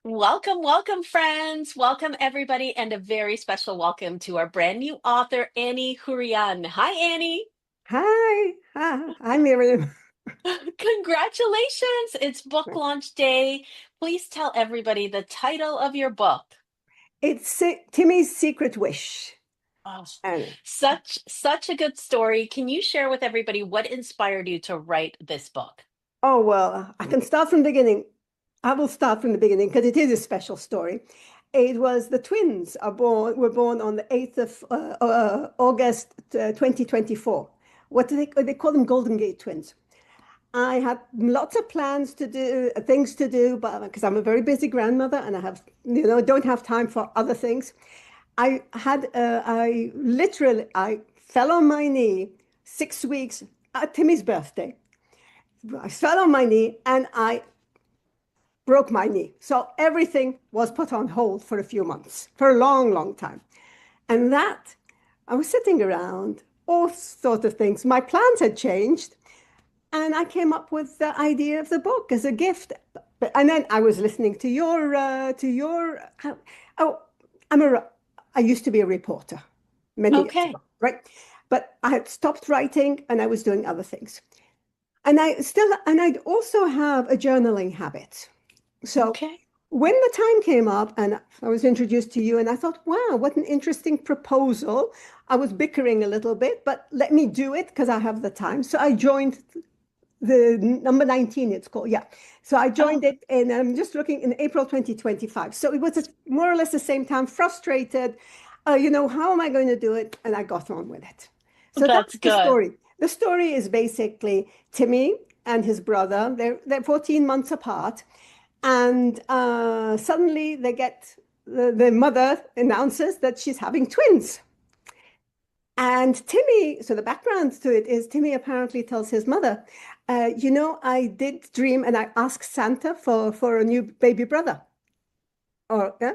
Welcome, welcome, friends. Welcome, everybody, and a very special welcome to our brand new author, Annie Hurrian. Hi, Annie. Hi, hi, Miriam. Congratulations. It's book launch day. Please tell everybody the title of your book. Timmy's Secret Wish. Oh, And such a good story. Can you share with everybody what inspired you to write this book? oh well, I can start from the beginning. I will start from the beginning because it is a special story. It was the twins were born on the 8th of August 2024. What do they call them? Golden Gate twins. I had lots of plans to do, things to do, but because I'm a very busy grandmother and don't have time for other things. I fell on my knee 6 weeks at Timmy's birthday. I fell on my knee and I broke my knee. So everything was put on hold for a few months, for a long, long time. And that, I was sitting around, all sorts of things. My plans had changed, and I came up with the idea of the book as a gift. And then I was listening to oh, I'm a, I used to be a reporter many years Okay. ago, right? But I had stopped writing and I was doing other things. And I'd also have a journaling habit. So Okay. when the time came up and I was introduced to you, and I thought, wow, what an interesting proposal. I was bickering a little bit, but let me do it because I have the time. So I joined the number 19, it's called. Yeah. So I Oh, joined it and I'm just looking in April 2025. So it was more or less the same time, frustrated. How am I going to do it? And I got on with it. So that's that's the good. story. The story is basically Timmy and his brother. They're 14 months apart. And suddenly the mother announces that she's having twins. And Timmy, so the background to it is Timmy apparently tells his mother, I did dream and I asked Santa for a new baby brother. Or yeah.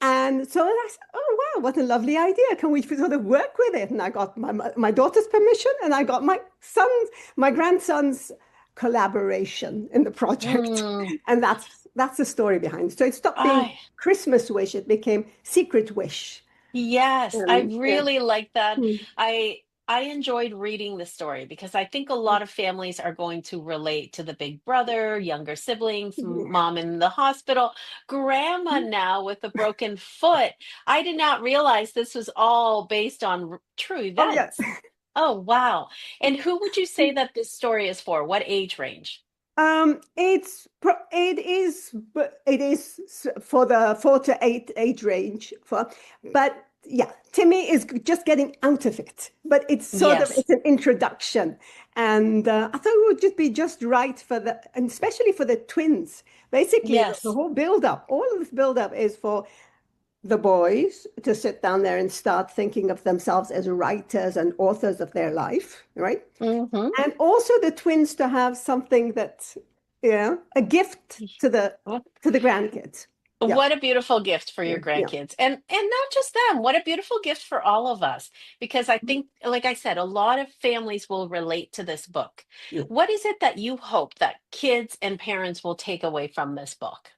And so I said, oh wow, what a lovely idea. Can we sort of work with it? And I got my daughter's permission and I got my grandson's collaboration in the project. Mm, And that's the story behind it. So it stopped being I Christmas wish, it became secret wish. Yes, I Yeah. really like that. Hmm. I I enjoyed reading the story because I think a lot of families are going to relate to the big brother, younger siblings, Yeah. mom in the hospital, grandma now with a broken foot. I did not realize this was all based on true Oh yeah. events. Oh, wow. And who would you say that this story is for? What age range? It is for the 4 to 8 age range but yeah, Timmy is just getting out of it, but Yes. it's an introduction, and I thought it would just be just right and especially for the twins. Basically, the Yes. whole build up, all of this build up is for the boys to sit down there and start thinking of themselves as writers and authors of their life, right? Hmm. And also the twins to have something that, a gift to the grandkids. Yeah, What a beautiful gift for your yeah, yeah. grandkids. And not just them. What a beautiful gift for all of us. Because I think, like I said, a lot of families will relate to this book. Yeah. What is it that you hope that kids and parents will take away from this book?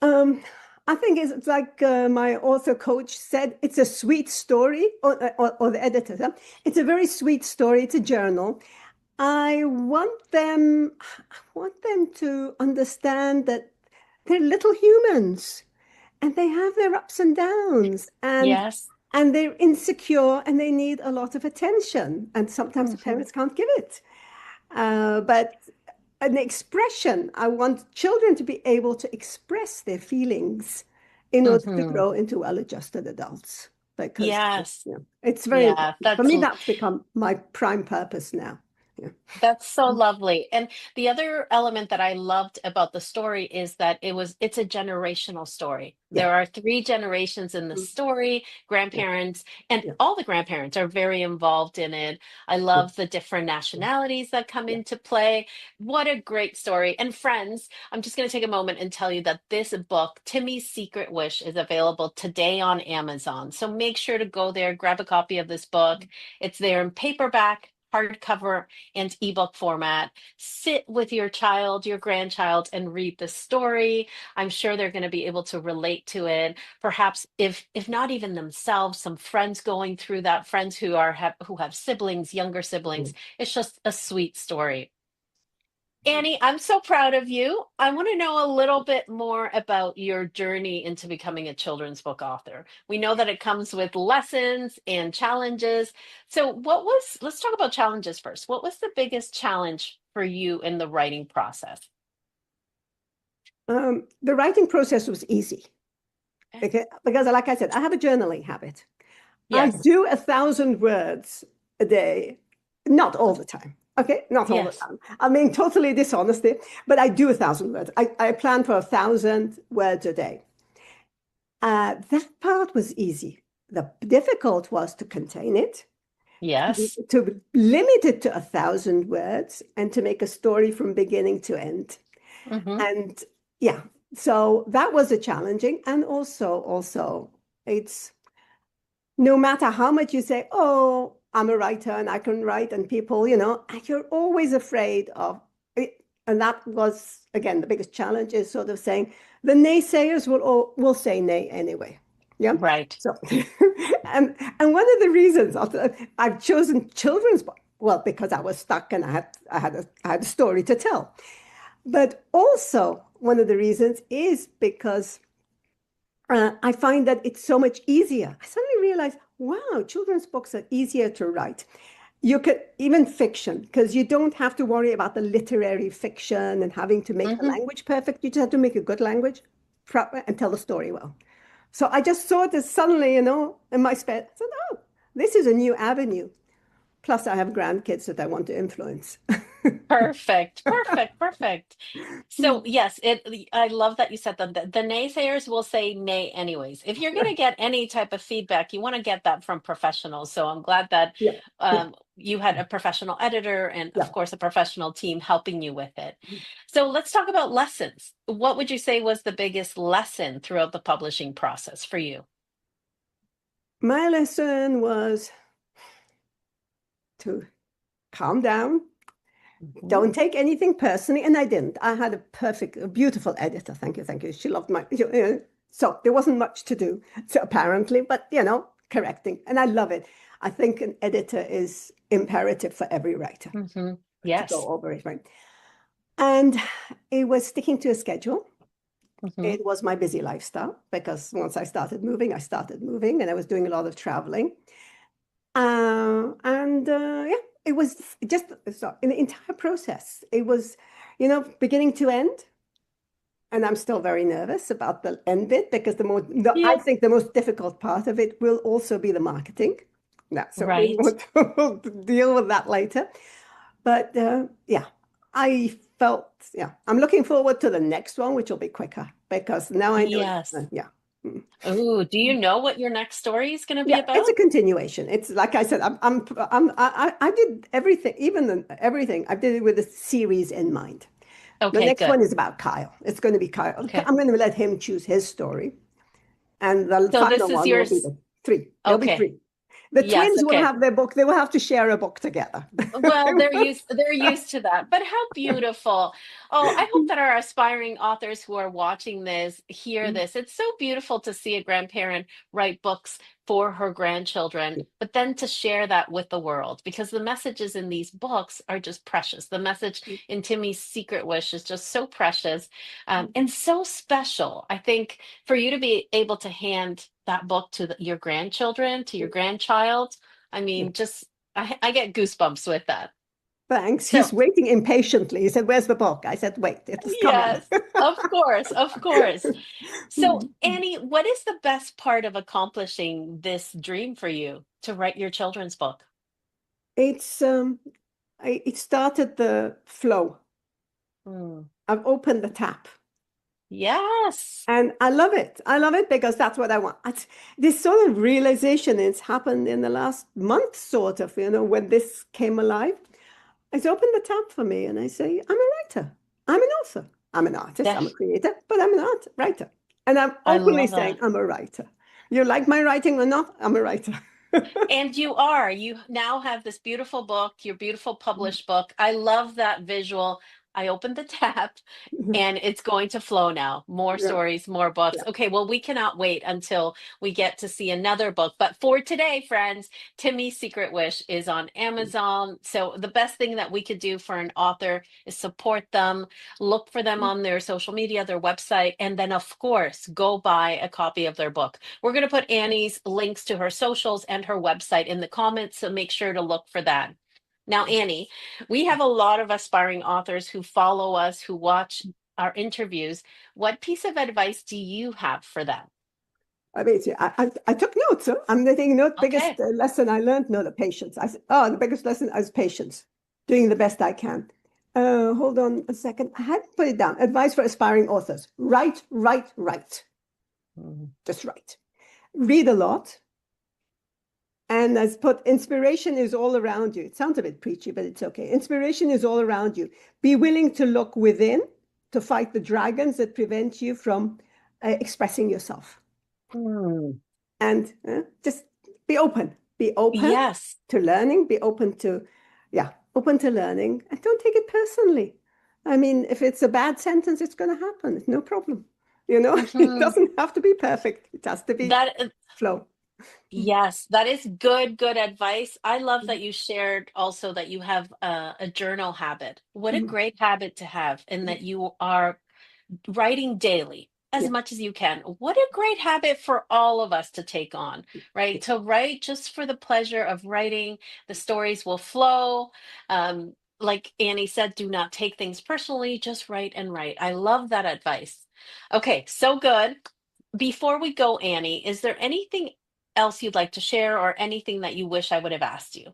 Um, I think it's like my author coach said, it's a sweet story, or the editor. Huh? It's a very sweet story. It's a journal. I want them to understand that they're little humans and they have their ups and downs, Yes. and they're insecure and they need a lot of attention. And sometimes the Hmm. parents can't give it. But an expression, I want children to be able to express their feelings in order to Hmm. grow into well-adjusted adults. Because Yes. it's very Yeah, important. For me, that's become my prime purpose now. Yeah. that's so lovely. And the other element that I loved about the story is that it's a generational story. Yeah. There are three generations in the Mm. story, Yeah. grandparents, and Yeah. all the grandparents are very involved in it. I Yeah. love the different nationalities that come Yeah. into play. What a great story. And friends, I'm just going to take a moment and tell you that this book, Timmy's Secret Wish, is available today on Amazon. So make sure to go there, grab a copy of this book. It's there in paperback, hardcover and ebook format. Sit with your child, your grandchild, and read the story. I'm sure they're going to be able to relate to it. Perhaps if not even themselves, some friends going through that, friends who have siblings, younger siblings. It's just a sweet story. Annie, I'm so proud of you. I want to know a little bit more about your journey into becoming a children's book author. We know that it comes with lessons and challenges. So, let's talk about challenges first. What was the biggest challenge for you in the writing process? The writing process was easy. Okay. Okay, because like I said, I have a journaling habit. I Yes. do 1,000 words a day, not all the time. Okay, not all the Yes. time. I'm being totally dishonest, but I do 1,000 words. I plan for 1,000 words a day. That part was easy. The difficult was to contain it, Yes. to limit it to 1,000 words, and to make a story from beginning to end. Hmm. And yeah, so that was a challenging. And also, it's no matter how much you say, oh, I'm a writer and I can write, and people, you're always afraid of it. And that was, again, the biggest challenge is sort of saying the naysayers will say nay anyway. Yeah. Right. So, and one of the reasons I've chosen children's book, well, because I was stuck and I had a story to tell. But also, one of the reasons is because I find that it's so much easier. I suddenly realized, wow, children's books are easier to write. You could even fiction, because you don't have to worry about the literary fiction and having to make the Hmm. language perfect. You just have to make a good language and tell the story well. So I just saw this suddenly, in my spare. I said, oh, this is a new avenue. Plus, I have grandkids that I want to influence. Perfect, perfect, perfect. So yes, I love that you said that the naysayers will say nay anyways. If you're going to get any type of feedback, you want to get that from professionals. So I'm glad that Yeah, yeah, you had a professional editor and of yeah. course a professional team helping you with it. So let's talk about lessons. What would you say was the biggest lesson throughout the publishing process for you? My lesson was to calm down. Mhm. Don't take anything personally. And I didn't. I had a beautiful editor. Thank you, thank you. She loved so there wasn't much to do, so apparently, but correcting. And I love it. I think an editor is imperative for every writer Mhm. to go Yes. over it, right? And it was sticking to a schedule. Mhm. It was my busy lifestyle because once I started moving and I was doing a lot of traveling. And yeah, it was just so in the entire process, it was, beginning to end. And I'm still very nervous about the end bit because I Yeah. think the most difficult part of it will also be the marketing. So we Right. will deal with that later. But yeah, I'm looking forward to the next one, which will be quicker because now I know, Yes. yeah. Mm. Oh, do you know what your next story is going to be Yeah, it's about? a continuation. It's like I said, I did everything, everything. I did it with a series in mind. The Okay, next good. one is about Kyle. It's going to be Kyle. Okay. I'm going to let him choose his story, and the So this final is one will be yours. the three. There'll be Okay. three. The Yes, twins will okay. have their book. They will have to share a book together. Well, they're used to that. But how beautiful. Oh, I hope that our aspiring authors who are watching this hear this. It's so beautiful to see a grandparent write books for her grandchildren, but then to share that with the world because the messages in these books are just precious. The message in Timmy's Secret Wish is just so precious, and so special. I think for you to be able to hand that book to your grandchildren, to your grandchild, I mean, just I get goosebumps with that. Thanks. So, He's waiting impatiently. He said, "Where's the book?" I said, "Wait, it is coming." yes, of course, of course. So, Annie, what is the best part of accomplishing this dream for you to write your children's book? It's it started the flow. Hmm. I've opened the tap. Yes, And I love it. I love it because that's what I want. This sort of realization has happened in the last month, sort of, when this came alive. It's opened the tap for me and I say, I'm a writer. I'm an author. I'm an artist. I'm a def creator, but I'm an writer. And I'm I openly love saying that. I'm a writer. You like my writing or not? I'm a writer. And you are. You now have this beautiful book, your beautiful published book. I love that visual. I opened the tab and it's going to flow now. More Yeah, stories, more books. yeah. Okay, well, we cannot wait until we get to see another book. But for today, friends, Timmy's Secret Wish is on Amazon. So the best thing that we could do for an author is support them, look for them on their social media, their website, and then, of course, go buy a copy of their book. We're going to put Annie's links to her socials and her website in the comments, so make sure to look for that. Now, Annie, we have a lot of aspiring authors who follow us, who watch our interviews. What piece of advice do you have for them? I mean, see, I took notes. Huh? I'm taking note. Biggest Okay. lesson I learned, no, the patience. I said, oh, the biggest lesson is patience, doing the best I can. Hold on a second. I had to put it down. Advice for aspiring authors. Write, write, write. Mhm. Just write. Read a lot. And as put, inspiration is all around you. It sounds a bit preachy, but it's okay. Inspiration is all around you. Be willing to look within to fight the dragons that prevent you from expressing yourself. Hmm. And just be open. Be open Yes. to learning. Be open to, yeah, open to learning. And don't take it personally. I mean, if it's a bad sentence, it's going to happen. It's no problem. You know, it Mhm. doesn't have to be perfect. It has to be That flow. Yes, that is good advice. I love that you shared also that you have a journal habit. What a great habit to have, and that you are writing daily as Yeah. much as you can. What a great habit for all of us to take on, right? To write just for the pleasure of writing. The stories will flow. Like Annie said, do not take things personally, just write and write. I love that advice. Okay, so good. Before we go, Annie, is there anything else you'd like to share or anything that you wish I would have asked you?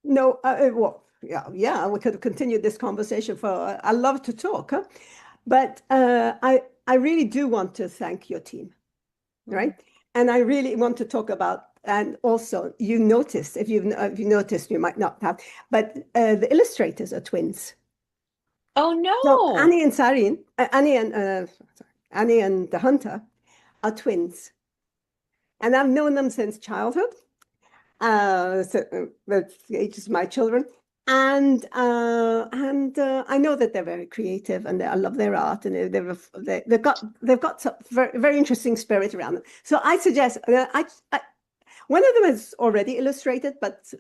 No, well, yeah, we could have continued this conversation for, I love to talk, huh? But I really do want to thank your team, right? Mhm. And I really want to talk about, and also you noticed, if you noticed, you might not have, but the illustrators are twins. Oh So no. Annie and the Hunter are twins, and I've known them since childhood. That's the ages of my children. And I know that they're very creative and I love their art and they've got some very interesting spirit around them. So I suggest one of them is already illustrated, but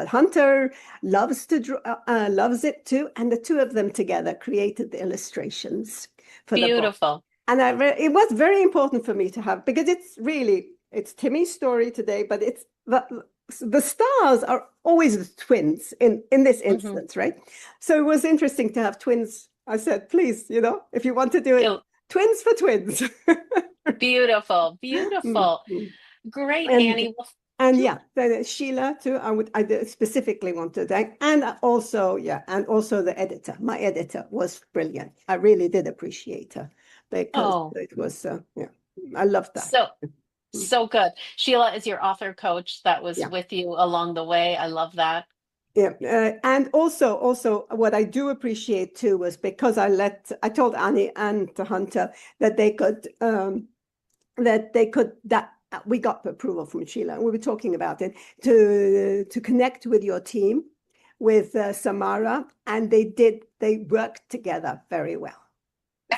Hunter loves to draw, loves it too, and the two of them together created the illustrations for the book. Beautiful. And it was very important for me to have because it's Timmy's story today, but it's the stars are always the twins in this Hmm. instance, right? So it was interesting to have twins. I said, please, if you want to do it, twins for twins. Beautiful. Mm, Beautiful. mm. Great, And Annie. Well, and hmm, yeah, then Sheila too. I did specifically want to thank, and also and also the editor. My editor was brilliant. I really did appreciate her because oh, it was yeah, I loved that. so Mm. so good. Sheila is your author coach that was Yeah, with you along the way. I love that. yeah, and also what I do appreciate too was because I told Annie and the Hunter that that we got approval from Sheila, and we were talking about it to connect with your team, with Samara, and they worked together very well.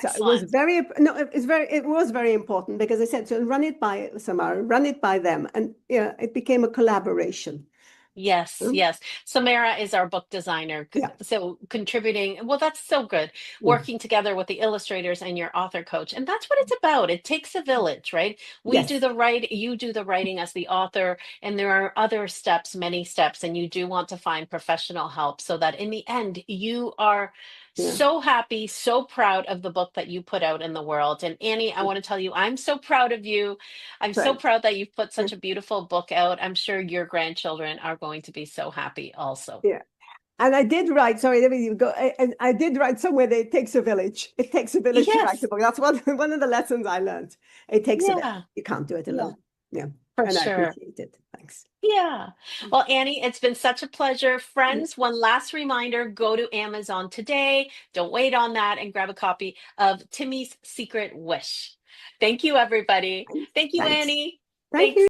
So it was Excellent. very no, it was very important because I said to run it by Samara, run it by them, and yeah, it became a collaboration. Yes, Mm. yes. Samara is our book designer. Yeah. So contributing, well, that's so good. Mm. Working together with the illustrators and your author coach. And that's what it's about. It takes a village, right? We do Yes. the write, you do the writing as the author, and there are other steps, many steps, and you do want to find professional help so that in the end you are Yeah. so happy, so proud of the book that you put out in the world. And Annie, I want to tell you, I'm so proud of you. I'm so Right. proud that you've put Yeah. such a beautiful book out. I'm sure your grandchildren are going to be so happy also. Yeah. And I did write, sorry, let me go. And I did write somewhere that it takes a village. It takes a village to write a Yes. book. That's one of the lessons I learned. It takes a village. Yeah. You can't do it Yeah. alone. Yeah. For And I sure. appreciate it. Thanks. Yeah. Well, Annie, it's been such a pleasure. Friends, one last reminder, go to Amazon today. Don't wait on that and grab a copy of Timmy's Secret Wish. Thank you, everybody. Thanks. Thank you, Thanks. Annie. Thank you. Thanks.